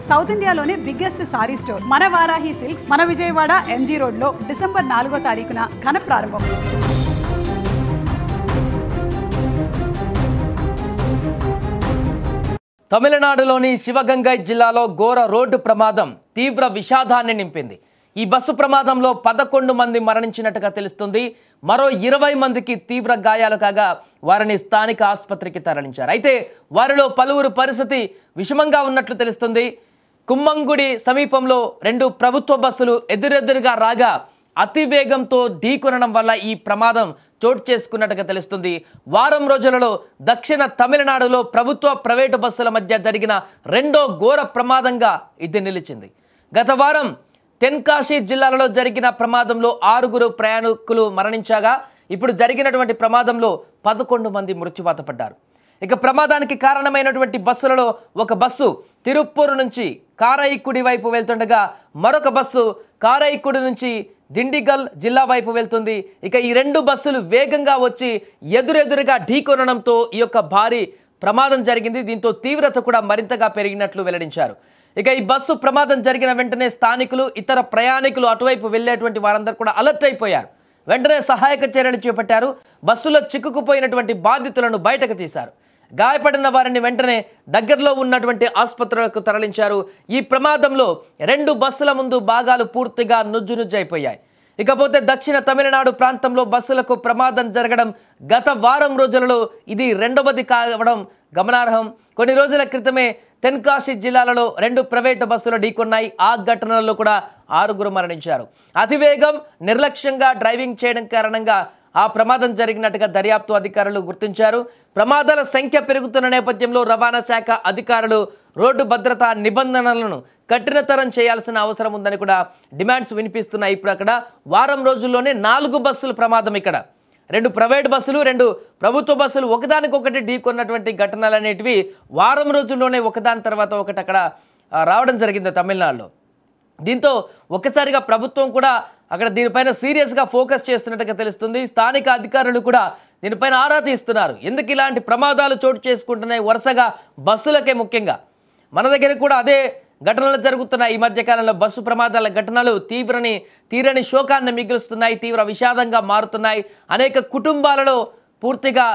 South ఇండియాలోనే biggest sorry store మన Varahi silks మన విజయవాడ ఎంజీ రోడ్ లో డిసెంబర్ 4వ తారీఖున ఘన ప్రారంభం. తమిళనాడులోని శివగంగై జిల్లాలో ఘోర రోడ్డు ప్రమాదం తీవ్ర విషాదాన్ని నింపింది. ఈ బస్సు ప్రమాదంలో 11 మంది మరణించినట్టుగా తెలుస్తుంది. మరో 20 మందికి తీవ్ర గాయాలు కాగా వారిని స్థానిక ఆసుపత్రికి తరలించారు. అయితే వారిలో పలువురు పరిస్థితి విషమంగా ఉన్నట్లు తెలుస్తుంది. కుమ్మంగుడి సమీపంలో 2 ప్రభుత్వ బస్సులు ఎదురెదురుగా రాగా అతివేగంతో ఢీకొనడం వల్ల ఈ ప్రమాదం చోటు చేసుకున్నట్టుగా తెలుస్తుంది. వారం రోజులలో దక్షిణ తమిళనాడులో ప్రభుత్వ ప్రైవేటు బస్సుల మధ్య జరిగిన రెండో ఘోర ప్రమాదంగా ఇది నిలిచింది. గత వారం తెన్కాశీ జిల్లాలలో జరిగిన ప్రమాదంలో 6 ప్రయాణికులు మరణించగా ఇప్పుడు జరిగినటువంటి ప్రమాదంలో 11 మంది మృత్యువాత పడ్డారు. ఇక ప్రమాదానికి కారణమైనటువంటి బస్సులలో ఒక బస్సు తిరుప్పూరు నుంచి కారైక్కుడి వైపు వెళ్తుండగా మరొక బస్సు కారైక్కుడి నుంచి దిండిగల్ జిల్లా వైపు వెళ్తుంది. ఇక ఈ 2 బస్సులు వేగంగా వచ్చి ఎదురెదురుగా ఢీకొనడంతో ఈ యొక్క భారీ ప్రమాదం జరిగింది. దీంతో తీవ్రత కూడా మరింతగా పెరిగినట్లు వెల్లడించారు. ఇక ఈ బస్సు ప్రమాదం జరిగిన వెంటనే స్థానికులు ఇతర ప్రయాణికులు అటువైపు వెళ్ళేటువంటి వారందరూ కూడా అలర్ట్ అయిపోయారు. వెంటనే సహాయక చర్యలు చేపట్టారు. బస్సులో చిక్కుకుపోయినటువంటి బాధితులను బయటకు తీశారు. గాయపడిన వారిని వెంటనే దగ్గరలో ఉన్నటువంటి ఆసుపత్రులకు తరలించారు. ఈ ప్రమాదంలో 2 బస్సుల ముందు భాగాలు పూర్తిగా నుజ్జునుజ్జైపోయాయి. ఇకపోతే దక్షిణ తమిళనాడు ప్రాంతంలో బస్సులకు ప్రమాదం జరగడం గత వారం రోజులలో ఇది రెండవది కావడం గమనార్హం. కొన్ని రోజుల క్రితమే తెన్కాశీ జిల్లాలలో 2 ప్రైవేటు బస్సులు ఢీకొన్నాయి. ఆ ఘటనలో కూడా 6 మరణించారు. అతివేగం నిర్లక్ష్యంగా డ్రైవింగ్ చేయడం కారణంగా ఆ ప్రమాదం జరిగినట్టుగా దర్యాప్తు అధికారులు గుర్తించారు. ప్రమాదాల సంఖ్య పెరుగుతున్న నేపథ్యంలో రవాణా శాఖ అధికారులు రోడ్డు భద్రతా నిబంధనలను కఠినతరం చేయాల్సిన అవసరం ఉందని కూడా డిమాండ్స్ వినిపిస్తున్నాయి. ఇప్పుడు అక్కడ వారం రోజుల్లోనే 4 బస్సుల ప్రమాదం, ఇక్కడ 2 ప్రైవేట్ బస్సులు 2 ప్రభుత్వ బస్సులు ఒకదానికొకటి ఢీకొన్నటువంటి ఘటనలు అనేటివి వారం రోజుల్లోనే ఒకదాని తర్వాత ఒకటి అక్కడ రావడం జరిగింది తమిళనాడులో. దీంతో ఒక్కసారిగా ప్రభుత్వం కూడా అక్కడ దీనిపైన సీరియస్గా ఫోకస్ చేస్తున్నట్టుగా తెలుస్తుంది. స్థానిక అధికారులు కూడా దీనిపైన ఆరా తీస్తున్నారు. ఎందుకు ఇలాంటి ప్రమాదాలు చోటు చేసుకుంటున్నాయి వరుసగా బస్సులకే ముఖ్యంగా. మన దగ్గర కూడా అదే ఘటనలు జరుగుతున్నాయి. ఈ మధ్యకాలంలో బస్సు ప్రమాదాల ఘటనలు తీరని శోకాన్ని మిగులుస్తున్నాయి, తీవ్ర విషాదంగా మారుతున్నాయి. అనేక కుటుంబాలలో పూర్తిగా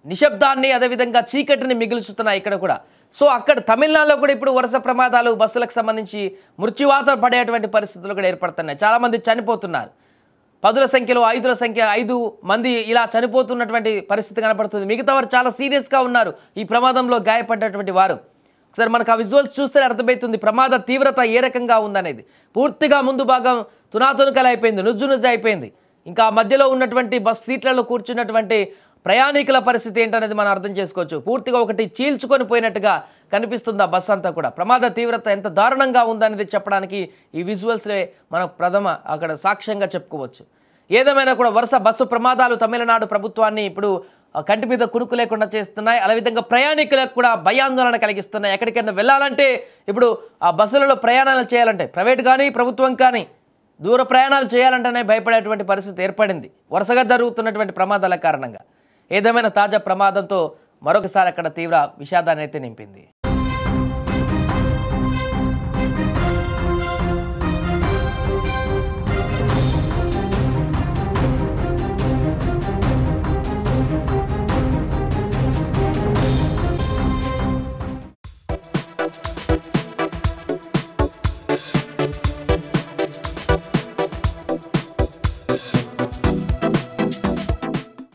నిశ్శబ్దాన్ని అదేవిధంగా చీకటిని మిగులుస్తున్నాయి ఇక్కడ కూడా. సో అక్కడ తమిళనాడులో కూడా ఇప్పుడు వరుస ప్రమాదాలు బస్సులకు సంబంధించి మృత్యువాత పడేటువంటి పరిస్థితులు కూడా ఏర్పడుతున్నాయి. చాలామంది చనిపోతున్నారు. 10ల సంఖ్యలో 5 మంది ఇలా చనిపోతున్నటువంటి పరిస్థితి కనపడుతుంది. మిగతా వారు చాలా సీరియస్గా ఉన్నారు ఈ ప్రమాదంలో గాయపడ్డటువంటి వారు. ఒకసారి మనకు ఆ విజువల్స్ చూస్తే అర్థమవుతుంది ప్రమాద తీవ్రత ఏ రకంగా ఉందనేది. పూర్తిగా ముందు భాగం తునాతునకలు అయిపోయింది, నుజ్జు అయిపోయింది. ఇంకా మధ్యలో ఉన్నటువంటి బస్ సీట్లలో కూర్చున్నటువంటి ప్రయాణికుల పరిస్థితి ఏంటనేది మనం అర్థం చేసుకోవచ్చు. పూర్తిగా ఒకటి చీల్చుకొని పోయినట్టుగా కనిపిస్తుంది ఆ బస్ అంతా కూడా. ప్రమాద తీవ్రత ఎంత దారుణంగా ఉందనేది చెప్పడానికి ఈ విజువల్స్లే మనం అక్కడ సాక్ష్యంగా చెప్పుకోవచ్చు. ఏదేమైనా కూడా వరుస బస్సు ప్రమాదాలు తమిళనాడు ప్రభుత్వాన్ని ఇప్పుడు కంటి మీద కునుకు లేకుండా చేస్తున్నాయి. అదేవిధంగా ప్రయాణికులకు కూడా భయాందోళన కలిగిస్తున్నాయి. ఎక్కడికైనా వెళ్ళాలంటే ఇప్పుడు ఆ బస్సులలో ప్రయాణాలు చేయాలంటే ప్రైవేట్ కానీ ప్రభుత్వం కానీ దూర ప్రయాణాలు చేయాలంటేనే భయపడేటువంటి పరిస్థితి ఏర్పడింది వరుసగా జరుగుతున్నటువంటి ప్రమాదాల కారణంగా. ఏదేమైనా తాజా ప్రమాదంతో మరొకసారి అక్కడ తీవ్ర విషాదాన్ని అయితే నింపింది.